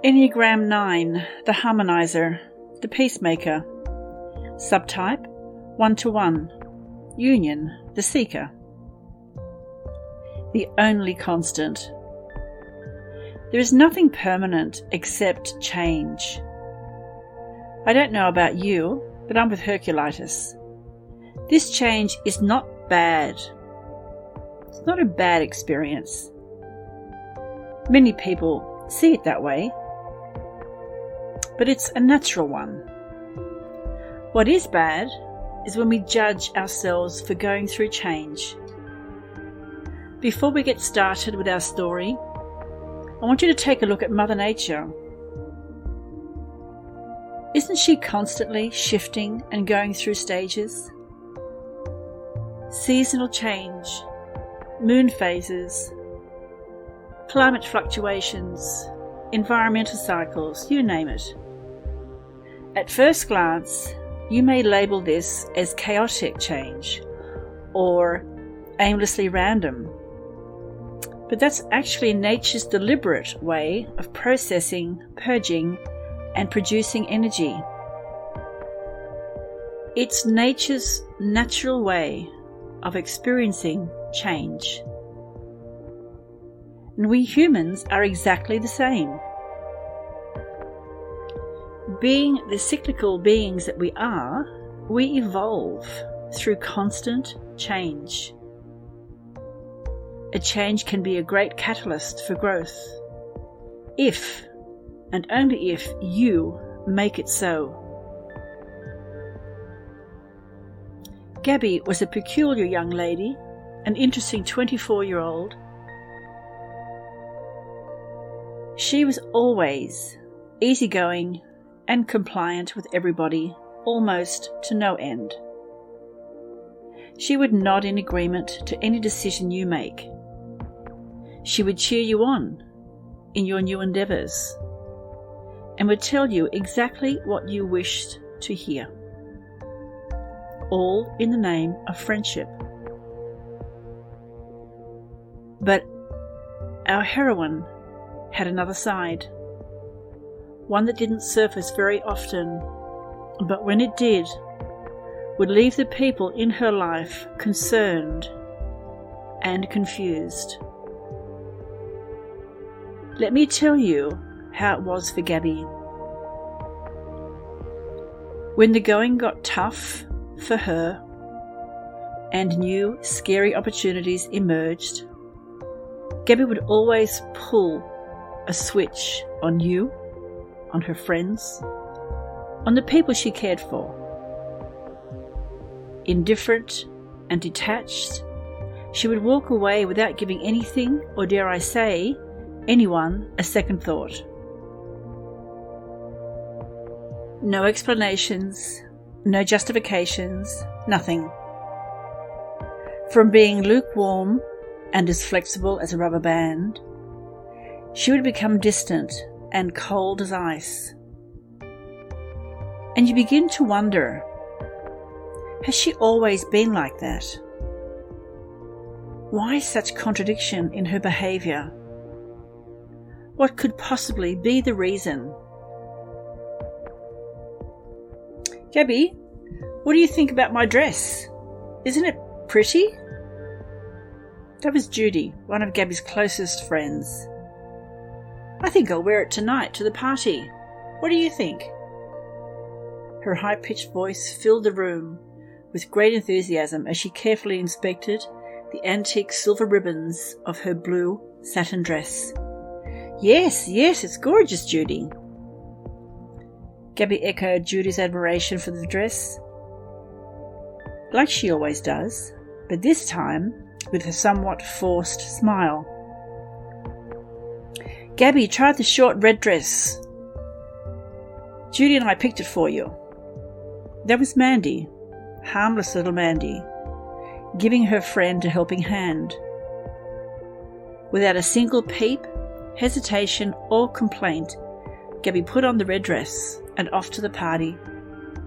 Enneagram 9, the harmonizer, the peacemaker. Subtype, 1-1. Union, the seeker. The only constant. There is nothing permanent except change. I don't know about you, but I'm with Herculitis. This change is not bad. It's not a bad experience. Many people see it that way, but it's a natural one. What is bad is when we judge ourselves for going through change. Before we get started with our story, I want you to take a look at Mother Nature. Isn't she constantly shifting and going through stages? Seasonal change, moon phases, climate fluctuations, environmental cycles, you name it. At first glance, you may label this as chaotic change or aimlessly random, but that's actually nature's deliberate way of processing, purging, and producing energy. It's nature's natural way of experiencing change. And we humans are exactly the same. Being the cyclical beings that we are, we evolve through constant change. A change can be a great catalyst for growth, if and only if you make it so. Gabby was a peculiar young lady, an interesting 24-year-old. She was always easygoing and compliant with everybody, almost to no end. She would nod in agreement to any decision you make. She would cheer you on in your new endeavours and would tell you exactly what you wished to hear, all in the name of friendship. But our heroine had another side, one that didn't surface very often, but when it did, would leave the people in her life concerned and confused. Let me tell you how it was for Gabby. When the going got tough for her and new scary opportunities emerged, Gabby would always pull a switch on you, on her friends, on the people she cared for. Indifferent and detached, she would walk away without giving anything, or dare I say, anyone, a second thought. No explanations, no justifications, nothing. From being lukewarm and as flexible as a rubber band, she would become distant and cold as ice. And you begin to wonder, has she always been like that? Why such contradiction in her behaviour? What could possibly be the reason? Gabby, what do you think about my dress? Isn't it pretty? That was Judy, one of Gabby's closest friends. I think I'll wear it tonight to the party. What do you think? Her high-pitched voice filled the room with great enthusiasm as she carefully inspected the antique silver ribbons of her blue satin dress. Yes, it's gorgeous, Judy. Gabby echoed Judy's admiration for the dress, like she always does, but this time with a somewhat forced smile. Gabby, try the short red dress. Judy and I picked it for you. That was Mandy, harmless little Mandy, giving her friend a helping hand. Without a single peep, hesitation, or complaint, Gabby put on the red dress and off to the party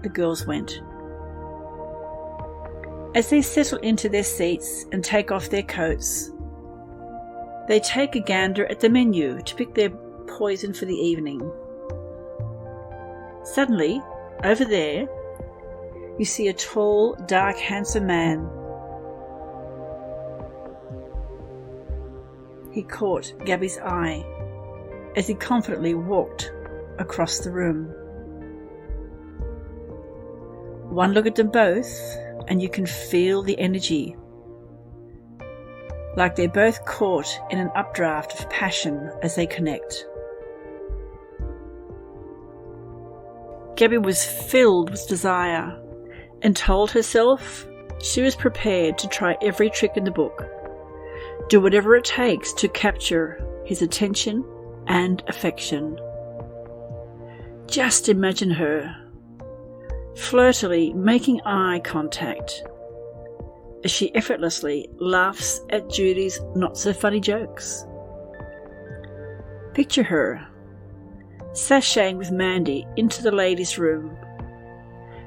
the girls went. As they settle into their seats and take off their coats, they take a gander at the menu to pick their poison for the evening. Suddenly, over there, you see a tall, dark, handsome man. He caught Gabby's eye as he confidently walked across the room. One look at them both and you can feel the energy, like they're both caught in an updraft of passion as they connect. Gabby was filled with desire and told herself she was prepared to try every trick in the book, do whatever it takes to capture his attention and affection. Just imagine her flirtily making eye contact as she effortlessly laughs at Judy's not-so-funny jokes. Picture her sashaying with Mandy into the ladies' room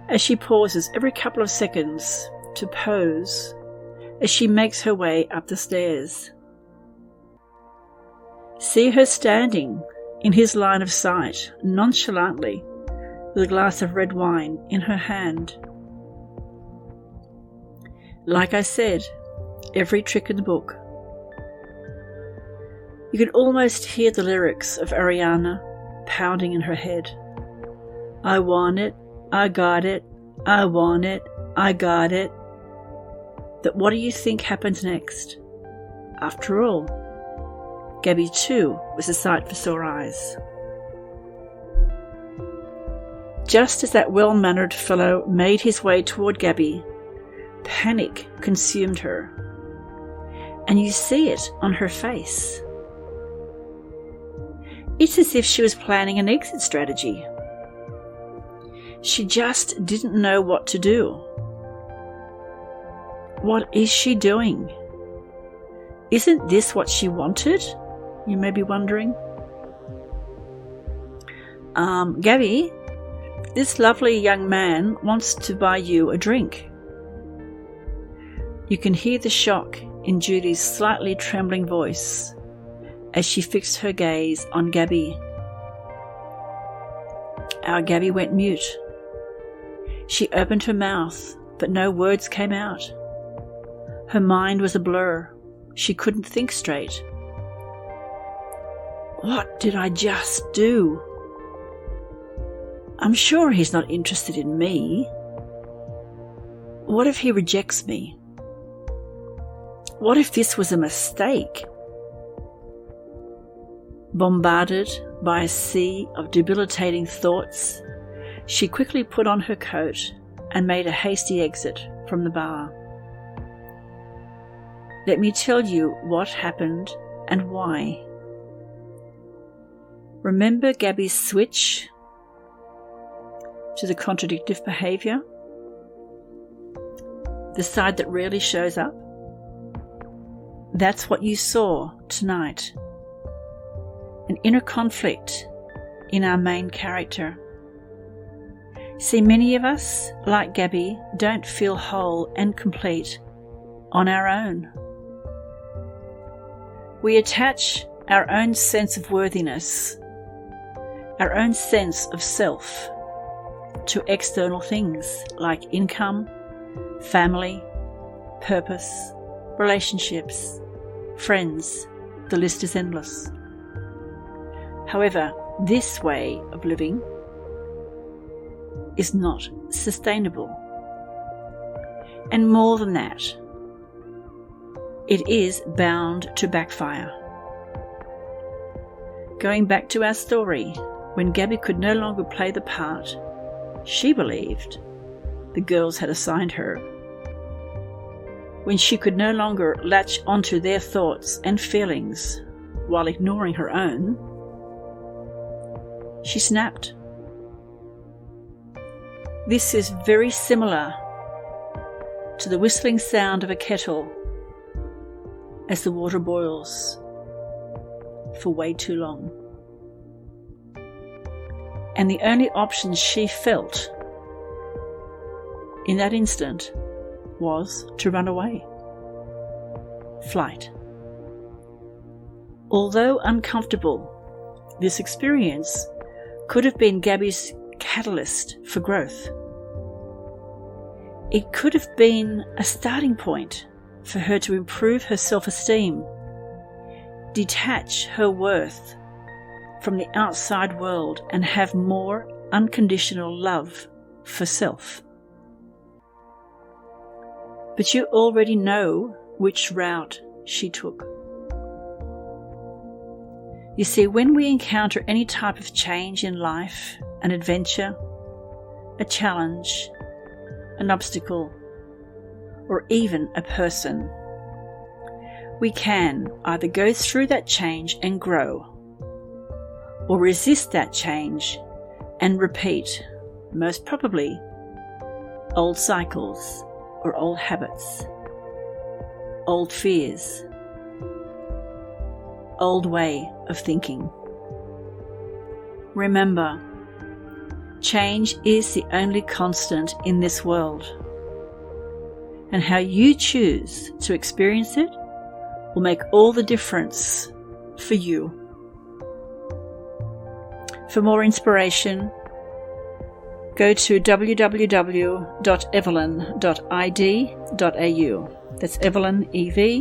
as she pauses every couple of seconds to pose as she makes her way up the stairs. See her standing in his line of sight nonchalantly with a glass of red wine in her hand. Like I said, every trick in the book. You could almost hear the lyrics of Ariana pounding in her head. I want it, I got it, I want it, I got it. But what do you think happens next? After all, Gabby too was a sight for sore eyes. Just as that well-mannered fellow made his way toward Gabby, panic consumed her, and you see it on her face. It's as if she was planning an exit strategy. She just didn't know what to do. What is she doing? Isn't this what she wanted? You may be wondering. Gabby, this lovely young man wants to buy you a drink. You can hear the shock in Judy's slightly trembling voice as she fixed her gaze on Gabby. Our Gabby went mute. She opened her mouth, but no words came out. Her mind was a blur. She couldn't think straight. What did I just do? I'm sure he's not interested in me. What if he rejects me? What if this was a mistake? Bombarded by a sea of debilitating thoughts, she quickly put on her coat and made a hasty exit from the bar. Let me tell you what happened and why. Remember Gabby's switch to the contradictive behaviour? The side that rarely shows up? That's what you saw tonight. An inner conflict in our main character. See, many of us, like Gabby, don't feel whole and complete on our own. We attach our own sense of worthiness, our own sense of self, to external things like income, family, purpose, relationships, friends. The list is endless. However, this way of living is not sustainable. And more than that, it is bound to backfire. Going back to our story, when Gabby could no longer play the part she believed the girls had assigned her, when she could no longer latch onto their thoughts and feelings while ignoring her own, she snapped. This is very similar to the whistling sound of a kettle as the water boils for way too long. And the only option she felt in that instant was to run away. Flight. Although uncomfortable, This experience could have been Gabby's catalyst for growth. It could have been a starting point for her to improve her self-esteem, detach her worth from the outside world, and have more unconditional love for self. But you already know which route she took. You see, when we encounter any type of change in life, an adventure, a challenge, an obstacle, or even a person, we can either go through that change and grow, or resist that change and repeat, most probably, old cycles or old habits, old fears, old way of thinking. Remember, change is the only constant in this world, and how you choose to experience it will make all the difference for you. For more inspiration, go to www.evelyn.id.au. That's Evelyn, EVELYN.id.au.